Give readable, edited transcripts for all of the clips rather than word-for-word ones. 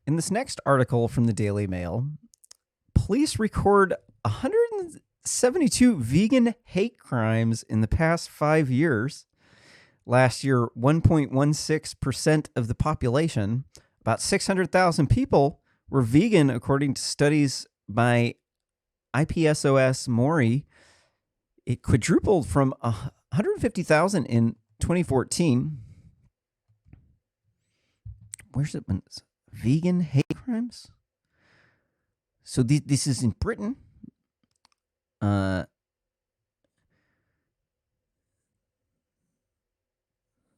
In this next article from the Daily Mail, police record 172 vegan hate crimes in the past 5 years. Last year, 1.16% of the population, about 600,000 people, were vegan, according to studies by IPSOS Mori. It quadrupled from 150,000 in 2014. Where's it been? Vegan hate crimes? So this is in Britain.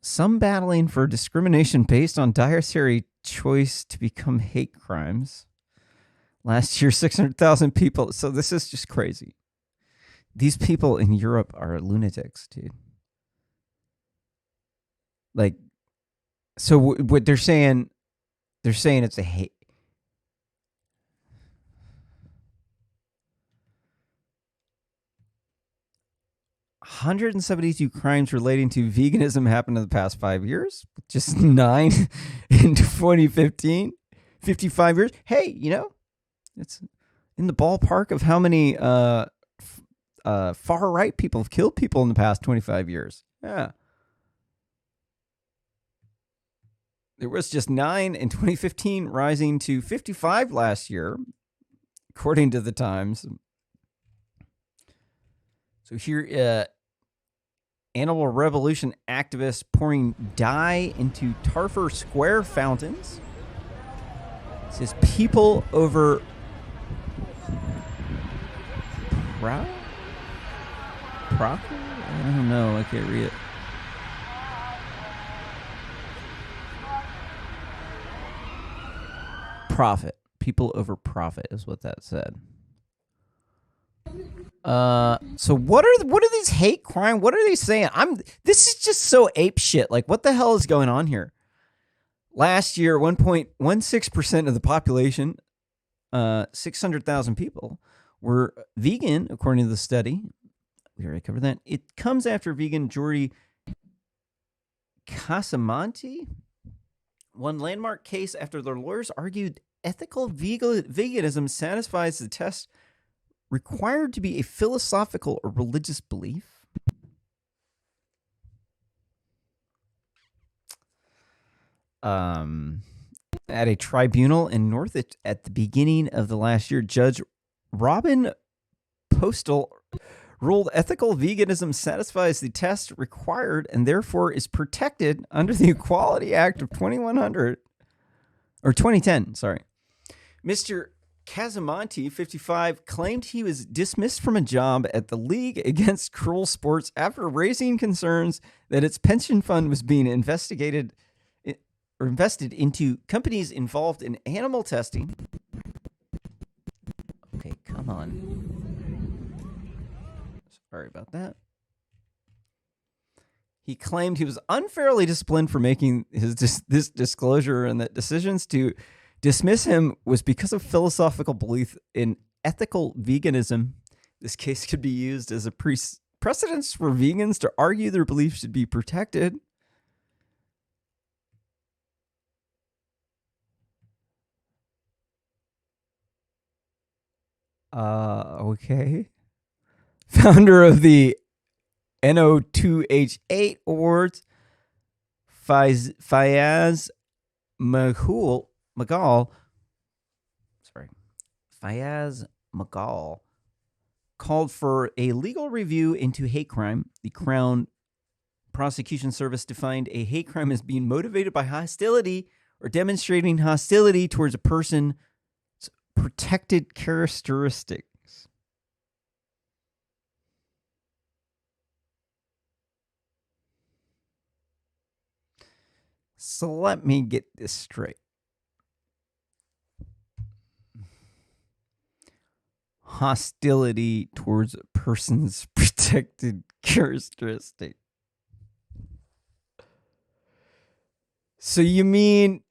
Some battling for discrimination based on dietary choice to become hate crimes. Last year, 600,000 people. So this is just crazy. These people in Europe are lunatics, dude. Like, so what they're saying it's a hate. $172 crimes relating to veganism happened in the past 5 years, just 9 in 2015, 55 years. Hey, it's in the ballpark of how many far-right people have killed people in the past 25 years. Yeah. There was just 9 in 2015, rising to 55 last year, according to the Times. So here, animal revolution activists pouring dye into Tarfer Square fountains. It says people over I don't know. I can't read it. Profit. People over profit is what that said. So what are these hate crime? What are they saying? This is just so ape shit. Like, what the hell is going on here? Last year, 1.16% of the population, 600,000 people, were vegan, according to the study. We already covered that. It comes after vegan Jordi Casamonte won landmark case after their lawyers argued ethical veganism satisfies the test required to be a philosophical or religious belief. At a tribunal in Northwich at the beginning of the last year, Judge Robin Postal ruled ethical veganism satisfies the test required and therefore is protected under the Equality Act of 2010. Sorry. Mr. Casamonte, 55, claimed he was dismissed from a job at the League Against Cruel Sports after raising concerns that its pension fund was being invested into companies involved in animal testing. Okay, come on. Sorry about that. He claimed he was unfairly disciplined for making this disclosure and that decisions to dismiss him was because of philosophical belief in ethical veganism. This case could be used as a precedent for vegans to argue their beliefs should be protected. Okay. Founder of the NO2H8 Awards, Fayaz Magal, called for a legal review into hate crime. The Crown Prosecution Service defined a hate crime as being motivated by hostility or demonstrating hostility towards a person's protected characteristics. So let me get this straight. Hostility towards a person's protected characteristic. So you mean,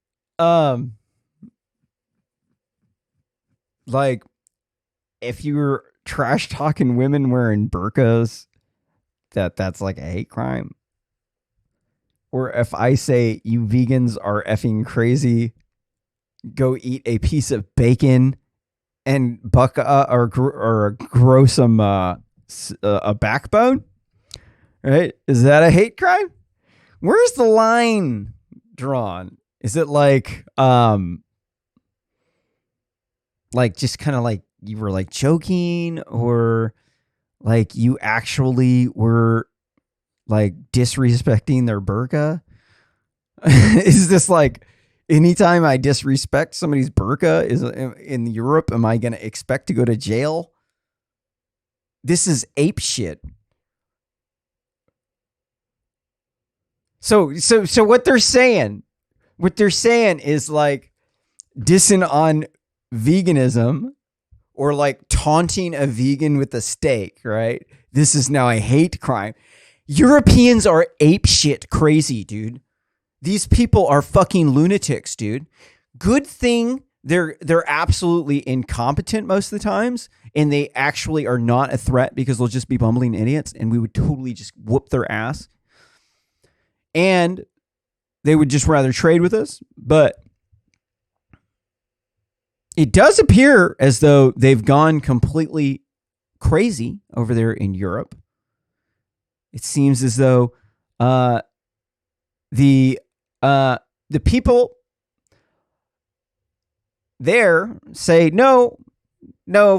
like, if you were trash talking women wearing burqas, that's like a hate crime? Or if I say you vegans are effing crazy, go eat a piece of bacon and or grow some a backbone, right? Is that a hate crime? Where's the line drawn? Is it like just kind of like you were like joking, or like you actually were like disrespecting their burqa? Is this like anytime I disrespect somebody's burqa is in Europe, am I going to expect to go to jail? This is ape shit. So what they're saying is like dissing on veganism, or like taunting a vegan with a steak, right? This is now a hate crime. Europeans are ape shit crazy, dude. These people are fucking lunatics, dude. Good thing they're absolutely incompetent most of the times, and they actually are not a threat because they'll just be bumbling idiots, and we would totally just whoop their ass. And they would just rather trade with us. But it does appear as though they've gone completely crazy over there in Europe. It seems as though the people there say, no,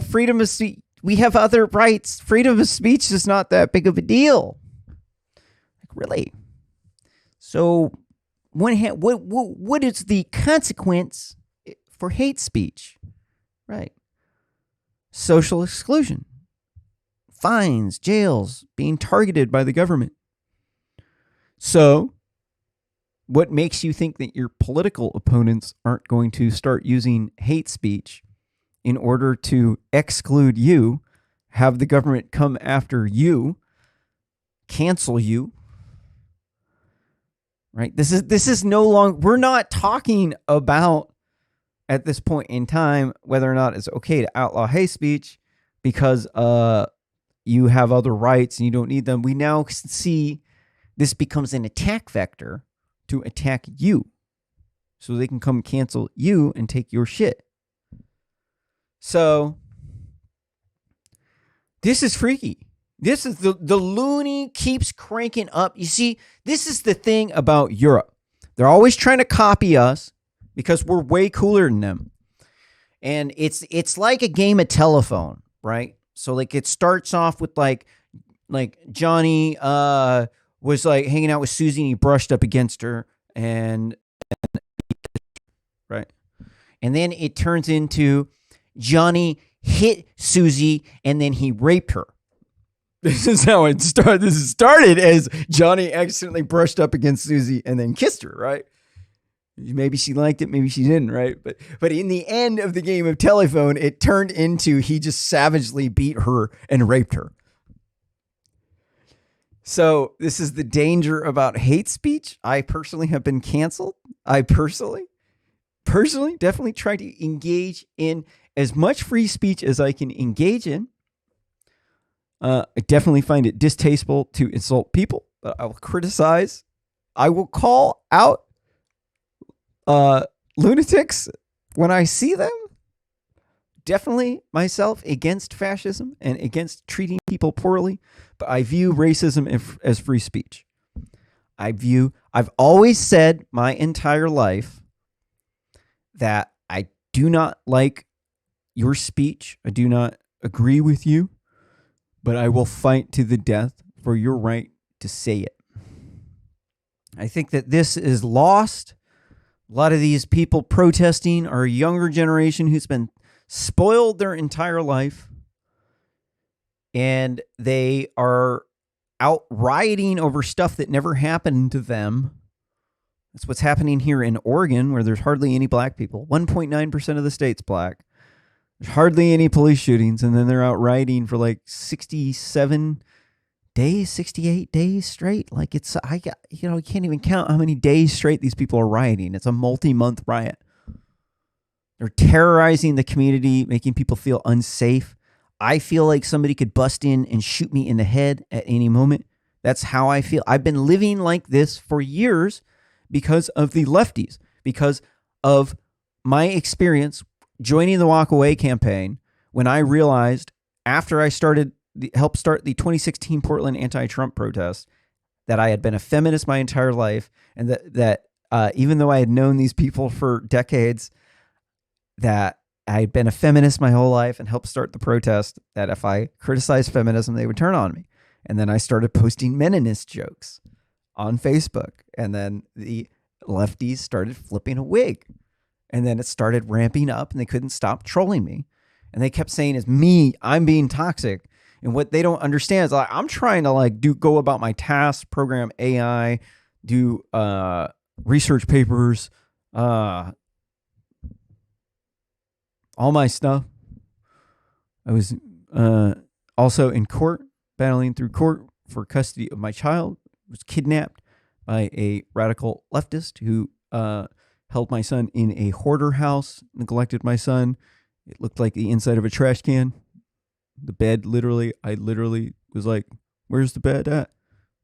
freedom of speech. We have other rights. Freedom of speech is not that big of a deal. Like, really? So what is the consequence for hate speech? Right. Social exclusion, fines, jails, being targeted by the government. So what makes you think that your political opponents aren't going to start using hate speech in order to exclude you, have the government come after you, cancel you? Right? This is no longer, we're not talking about at this point in time whether or not it's okay to outlaw hate speech because you have other rights and you don't need them. We now see this becomes an attack vector to attack you, so they can come cancel you and take your shit. So this is freaky. This is the loony keeps cranking up. You see, this is the thing about Europe. They're always trying to copy us because we're way cooler than them. And it's like a game of telephone, right? So like it starts off with like Johnny was like hanging out with Susie and he brushed up against her and right. And then it turns into Johnny hit Susie and then he raped her. This is how it started. This started as Johnny accidentally brushed up against Susie and then kissed her, right? Maybe she liked it, maybe she didn't, right? But in the end of the game of telephone, it turned into he just savagely beat her and raped her. So this is the danger about hate speech. I personally have been canceled. I personally definitely try to engage in as much free speech as I can engage in. I definitely find it distasteful to insult people, but I will criticize. I will call out lunatics when I see them. Definitely myself against fascism and against treating people poorly, but I view racism as free speech. I've always said my entire life that I do not like your speech. I do not agree with you, but I will fight to the death for your right to say it. I think that this is lost. A lot of these people protesting are a younger generation who's been spoiled their entire life, and they are out rioting over stuff that never happened to them. That's what's happening here in Oregon, where there's hardly any black people. 1.9% of the state's black. There's hardly any police shootings, and then they're out rioting for like 67 days, 68 days straight. Like you can't even count how many days straight these people are rioting. It's a multi-month riot. They're terrorizing the community, making people feel unsafe. I feel like somebody could bust in and shoot me in the head at any moment. That's how I feel. I've been living like this for years because of the lefties, because of my experience joining the Walk Away campaign, when I realized after I helped start the 2016 Portland anti-Trump protest, that I had been a feminist my entire life, and that even though I had known these people for decades, that I had been a feminist my whole life and helped start the protest, that if I criticized feminism, they would turn on me. And then I started posting Meninist jokes on Facebook. And then the lefties started flipping a wig. And then it started ramping up and they couldn't stop trolling me. And they kept saying it's me, I'm being toxic. And what they don't understand is like, I'm trying to go about my tasks, program AI, do research papers, all my stuff. I was also in court, battling through court for custody of my child. I was kidnapped by a radical leftist who held my son in a hoarder house, neglected my son. It looked like the inside of a trash can. The bed, I literally was like, where's the bed at?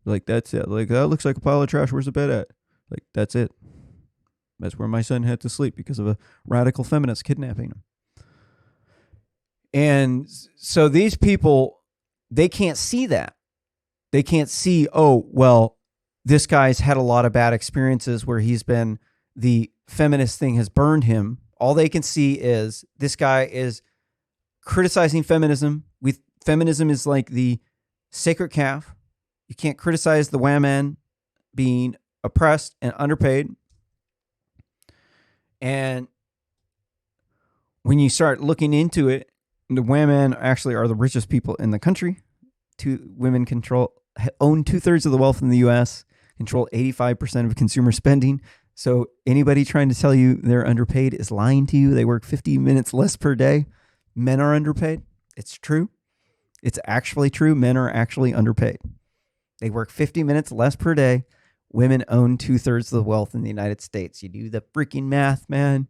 Like, that's it. Like, that looks like a pile of trash. Where's the bed at? Like, that's it. That's where my son had to sleep because of a radical feminist kidnapping him. And so these people, they can't see that. They can't see, oh, well, this guy's had a lot of bad experiences where the feminist thing has burned him. All they can see is this guy is criticizing feminism. Feminism is like the sacred calf. You can't criticize the women being oppressed and underpaid. And when you start looking into it, the women actually are the richest people in the country. Women own 2/3 of the wealth in the U.S., control 85% of consumer spending. So anybody trying to tell you they're underpaid is lying to you. They work 50 minutes less per day. Men are underpaid. It's true. It's actually true. Men are actually underpaid. They work 50 minutes less per day. Women own 2/3 of the wealth in the United States. You do the freaking math, man.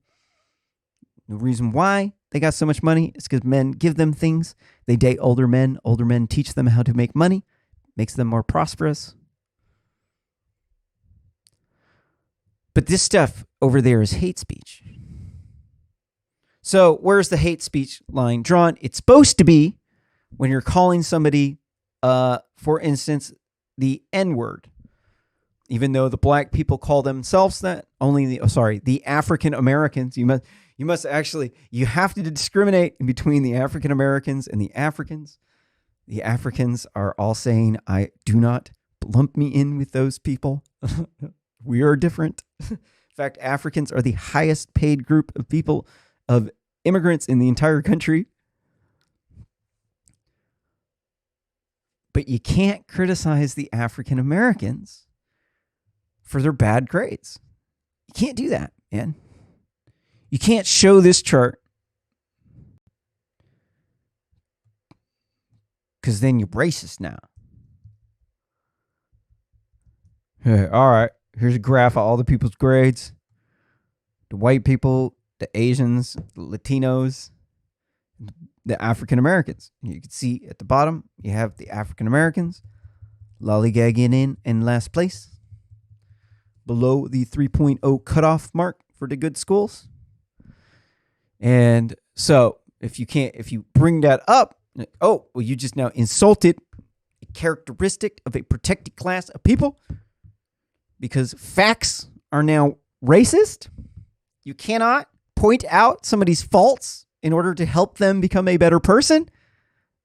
The reason why they got so much money is because men give them things. They date older men. Older men teach them how to make money. Makes them more prosperous. But this stuff over there is hate speech. So where's the hate speech line drawn? It's supposed to be when you're calling somebody, for instance, the N-word. Even though the black people call themselves that, the African Americans, you have to discriminate in between the African Americans and the Africans. The Africans are all saying, do not lump me in with those people. We are different. In fact, Africans are the highest paid group of people, of immigrants in the entire country. But you can't criticize the African Americans for their bad grades. You can't do that, man. You can't show this chart because then you're racist now. Hey, all right, here's a graph of all the people's grades. The white people, the Asians, the Latinos, the African Americans. You can see at the bottom, you have the African Americans lollygagging in last place, below the 3.0 cutoff mark for the good schools. And so if you bring that up, you just now insulted a characteristic of a protected class of people because facts are now racist. You cannot point out somebody's faults in order to help them become a better person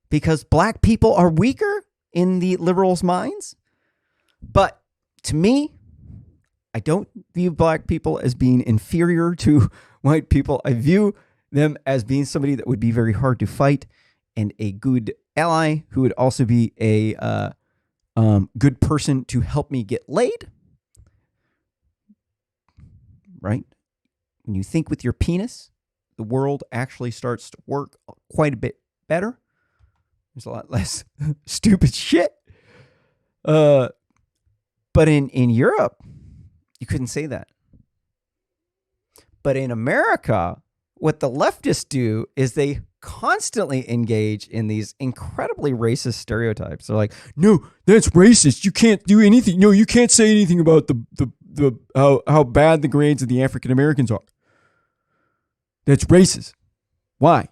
because black people are weaker in the liberals' minds. But to me, I don't view black people as being inferior to white people. I view them as being somebody that would be very hard to fight and a good ally who would also be a good person to help me get laid. Right? When you think with your penis, the world actually starts to work quite a bit better. There's a lot less stupid shit. But in Europe, you couldn't say that. But in America, what the leftists do is they constantly engage in these incredibly racist stereotypes. They're like, no, that's racist. You can't do anything. No, you can't say anything about the how bad the grades of the African Americans are. That's racist. Why?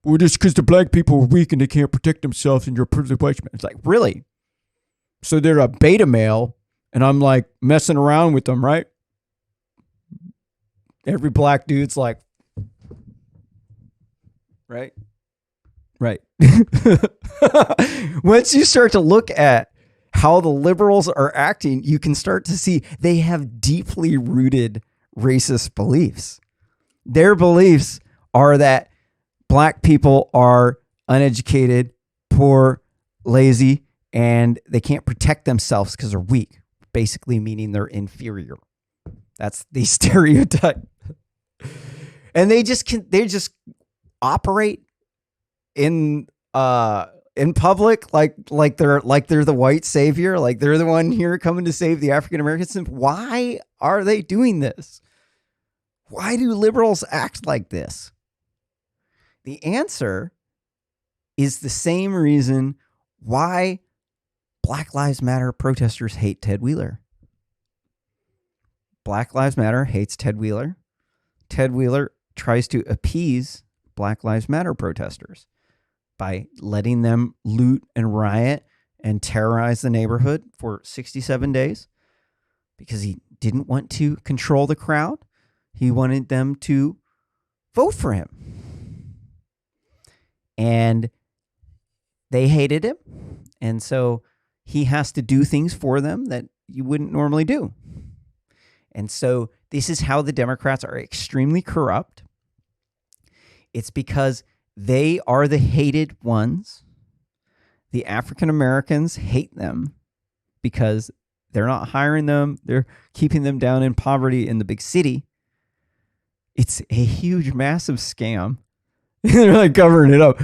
Well, just because the black people are weak and they can't protect themselves and you're a privileged white man. It's like, really? So they're a beta male and I'm like messing around with them, right? Every black dude's like, right? Right. Once you start to look at how the liberals are acting, you can start to see they have deeply rooted racist beliefs. Their beliefs are that black people are uneducated, poor, lazy, and they can't protect themselves because they're weak, basically meaning they're inferior. That's the stereotype. And they just operate in public like they're the white savior, like they're the one here coming to save the African Americans. Why are they doing this? Why do liberals act like this? The answer is the same reason why Black Lives Matter protesters hate Ted Wheeler. Black Lives Matter hates Ted Wheeler. Ted Wheeler tries to appease Black Lives Matter protesters by letting them loot and riot and terrorize the neighborhood for 67 days because he didn't want to control the crowd. He wanted them to vote for him. And they hated him. And so he has to do things for them that you wouldn't normally do. And so this is how the Democrats are extremely corrupt. It's because they are the hated ones. The African Americans hate them because they're not hiring them. They're keeping them down in poverty in the big city. It's a huge, massive scam. They're like covering it up.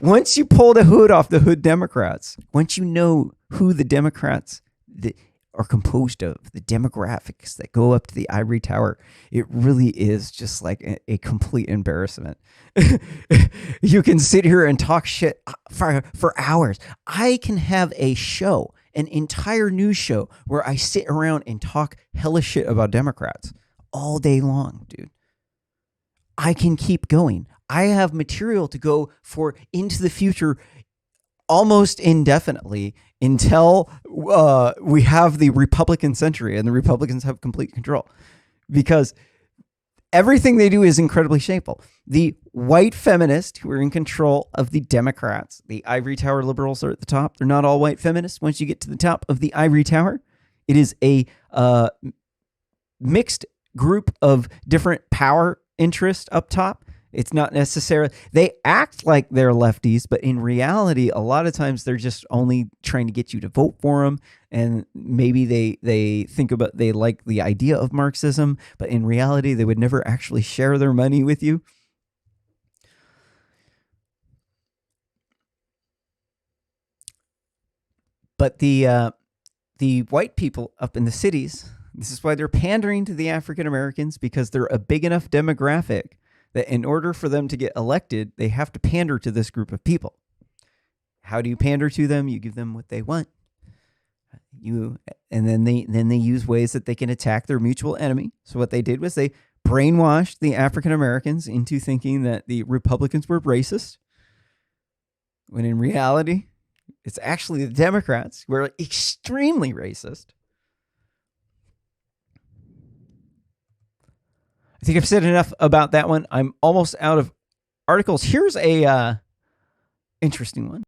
Once you pull the hood off the hood Democrats, once you know who the Democrats are composed of, the demographics that go up to the ivory tower, it really is just like a complete embarrassment. You can sit here and talk shit for hours. I can have a show, an entire news show, where I sit around and talk hella shit about Democrats all day long, dude. I can keep going. I have material to go for into the future almost indefinitely until we have the Republican century and the Republicans have complete control, because everything they do is incredibly shameful. The white feminists who are in control of the Democrats, the ivory tower liberals are at the top. They're not all white feminists. Once you get to the top of the ivory tower, it is a mixed group of different power interests up top. It's not necessarily, they act like they're lefties, but in reality, a lot of times they're just only trying to get you to vote for them. And maybe they think about, they like the idea of Marxism, but in reality, they would never actually share their money with you. But the white people up in the cities, this is why they're pandering to the African Americans, because they're a big enough demographic that in order for them to get elected, they have to pander to this group of people. How do you pander to them? You give them what they want. And then they use ways that they can attack their mutual enemy. So what they did was they brainwashed the African Americans into thinking that the Republicans were racist, when in reality, it's actually the Democrats who are extremely racist. I think I've said enough about that one. I'm almost out of articles. Here's a interesting one.